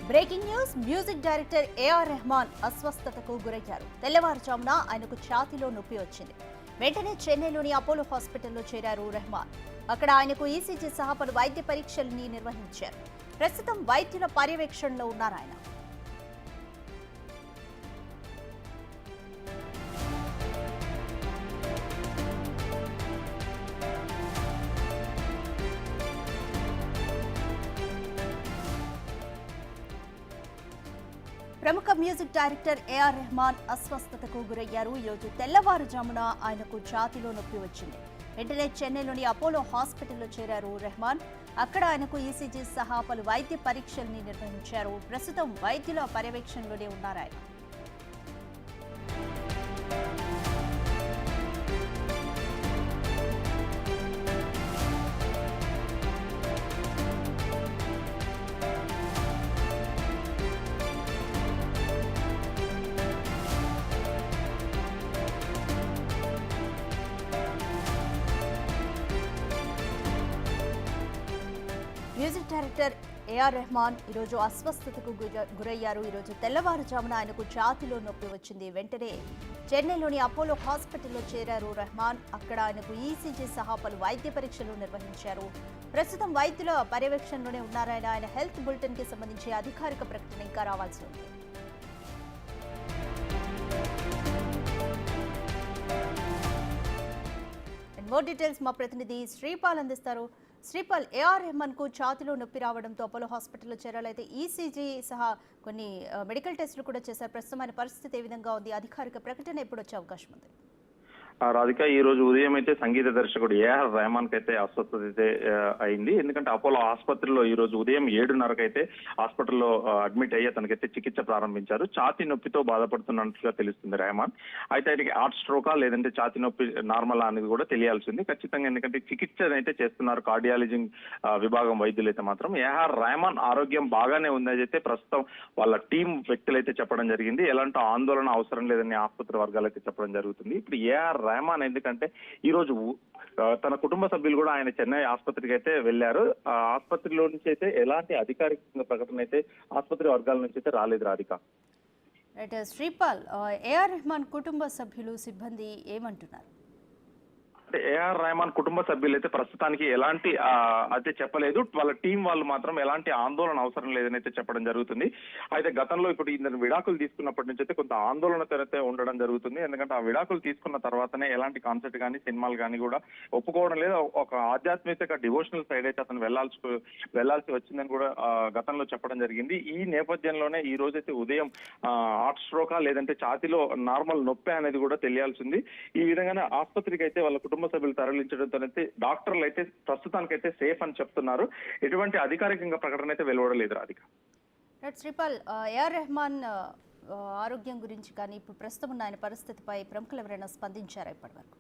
Breaking news. Music director AR Rahman అస్వస్థతకు గురయ్యారు. తెల్లవారుజామున ఆయనకు ఛాతీలో నొప్పి వచ్చింది. వెంటనే చెన్నైలోని అపోలో హాస్పిటల్లో చేరారు రెహమాన్. అక్కడ ఆయనకు ఈసీజీ సహా పలు వైద్య పరీక్షల్ని నిర్వహించారు. ప్రస్తుతం వైద్యుల పర్యవేక్షణలో ఉన్నారు ఆయన. ప్రముఖ మ్యూజిక్ డైరెక్టర్ ఏఆర్ రెహమాన్ అస్వస్థతకు గురయ్యారు. ఈరోజు తెల్లవారుజామున ఆయనకు ఛాతీలో నొప్పి వచ్చింది. వెంటనే చెన్నైలోని అపోలో హాస్పిటల్లో చేరారు రెహమాన్. అక్కడ ఆయనకు ఈసీజీ సహా పలు వైద్య పరీక్షల్ని నిర్వహించారు. ప్రస్తుతం వైద్యుల పర్యవేక్షణలోనే ఉన్నారు ఆయన. మ్యూజిక్ డైరెక్టర్ ఏఆర్ రెహమాన్ ఈరోజు అస్వస్థతకు గురయ్యారు. ఈరోజు తెల్లవారుజామున ఆయనకు ఛాతీలో నొప్పి వచ్చింది. వెంటనే చెన్నైలోని అపోలో హాస్పిటల్లో చేరారు రెహమాన్. అక్కడ ఆయనకు ఈసీజీ సహా పలు వైద్య పరీక్షలు నిర్వహించారు. ప్రస్తుతం వైద్యుల పర్యవేక్షణలోనే ఉన్నారాయన. ఆయన హెల్త్ బులెటిన్ కి సంబంధించి అధికారిక ప్రకటన ఇంకా రావాల్సి ఉంది. మోర్ డీటెయిల్స్ మా ప్రతినిధి శ్రీపాల్ అందిస్తారు. శ్రీపాల్, ఏఆర్ రెహమాన్ కు ఛాతీలో నొప్పి రావడంతో అపోలో హాస్పిటల్లో చేరాలైతే ఈసీజీ సహా కొన్ని మెడికల్ టెస్టులు కూడా చేశారు. ప్రస్తుతం ఆయన పరిస్థితి ఏ విధంగా ఉంది? అధికారిక ప్రకటన ఎప్పుడు వచ్చే అవకాశం ఉంది? రాధిక, ఈ రోజు ఉదయం అయితే సంగీత దర్శకుడు ఏఆర్ రెహమాన్ కి అయితే అస్వస్థత అయితే అయింది. ఎందుకంటే అపోలో ఆసుపత్రిలో ఈ రోజు ఉదయం 7:30కి అయితే హాస్పిటల్లో అడ్మిట్ అయ్యి తనకైతే చికిత్స ప్రారంభించారు. ఛాతీ నొప్పితో బాధపడుతున్నట్టుగా తెలుస్తుంది రెహమాన్. అయితే ఆయనకి హార్ట్ స్ట్రోకా లేదంటే ఛాతీ నొప్పి నార్మల్ అనేది కూడా తెలియాల్సింది ఖచ్చితంగా. ఎందుకంటే చికిత్స అయితే చేస్తున్నారు కార్డియాలజీ విభాగం వైద్యులు అయితే మాత్రం. ఏఆర్ రెహమాన్ ఆరోగ్యం బాగానే ఉంది అయితే ప్రస్తుతం వాళ్ళ టీం వ్యక్తులు అయితే చెప్పడం జరిగింది. ఎలాంటి ఆందోళన అవసరం లేదని ఆసుపత్రి వర్గాలు అయితే చెప్పడం జరుగుతుంది. ఇప్పుడు ఏఆర్ రెహమాన్ ఎందుకంటే ఈ రోజు తన కుటుంబ సభ్యులు కూడా ఆయన చెన్నై ఆసుపత్రికి అయితే వెళ్లారు. ఆసుపత్రిలో నుంచి అయితే ఎలాంటి అధికారిక ప్రకటన అయితే ఆసుపత్రి వర్గాల నుంచి అయితే రాలేదు రాధిక. శ్రీపాల్, ఏఆర్ రెహమాన్ కుటుంబ సభ్యులు సిబ్బంది ఏమంటున్నారు? అంటే ఏఆర్ రెహమాన్ కుటుంబ సభ్యులు అయితే ప్రస్తుతానికి ఎలాంటి అయితే చెప్పలేదు. వాళ్ళ టీం వాళ్ళు మాత్రం ఎలాంటి ఆందోళన అవసరం లేదని అయితే చెప్పడం జరుగుతుంది. అయితే గతంలో ఇప్పుడు ఈయన విడాకులు తీసుకున్నప్పటి నుంచి అయితే కొంత ఆందోళనతో అయితే ఉండడం జరుగుతుంది. ఎందుకంటే ఆ విడాకులు తీసుకున్న తర్వాతనే ఎలాంటి కాన్సర్ట్ కానీ సినిమాలు కానీ కూడా ఒప్పుకోవడం లేదు. ఒక ఆధ్యాత్మిక డివోషనల్ సైడ్ అయితే అతను వెళ్లాల్సి వచ్చిందని కూడా గతంలో చెప్పడం జరిగింది. ఈ నేపథ్యంలోనే ఈ రోజైతే ఉదయం హార్ట్ స్ట్రోకా లేదంటే ఛాతీలో నార్మల్ నొప్పి అనేది కూడా తెలియాల్సింది. ఈ విధంగానే ఆసుపత్రికి అయితే వాళ్ళ కుటుంబ సభ్యులు తరలించడంతో అయితే డాక్టర్లు అయితే ప్రస్తుతానికైతే సేఫ్ అని చెప్తున్నారు. ఎటువంటి అధికారికంగా ప్రకటన అయితే వెలువడలేదు రాధిక. శ్రీపాల్, ఏఆర్ రెహమాన్ ఆరోగ్యం గురించి కానీ ఇప్పుడు ప్రస్తుతం ఉన్న ఆయన పరిస్థితిపై ప్రముఖులు ఎవరైనా స్పందించారా ఇప్పటి వరకు?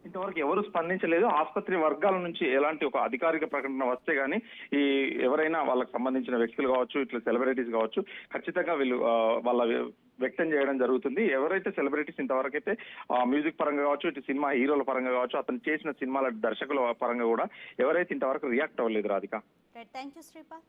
ఇంతవరకు ఎవరు స్పందించలేదు. ఆసుపత్రి వర్గాల నుంచి ఎలాంటి ఒక అధికారిక ప్రకటన వస్తే గానీ ఈ ఎవరైనా వాళ్ళకి సంబంధించిన వ్యక్తులు కావచ్చు, ఇట్లా సెలబ్రిటీస్ కావచ్చు, ఖచ్చితంగా వీళ్ళు వాళ్ళ వ్యక్తం చేయడం జరుగుతుంది. ఎవరైతే సెలబ్రిటీస్ ఇంతవరకు అయితే మ్యూజిక్ పరంగా కావచ్చు, ఇటు సినిమా హీరోల పరంగా కావచ్చు, అతను చేసిన సినిమాల దర్శకుల పరంగా కూడా ఎవరైతే ఇంతవరకు రియాక్ట్ అవ్వలేదు రాధిక. Thank you Sripal.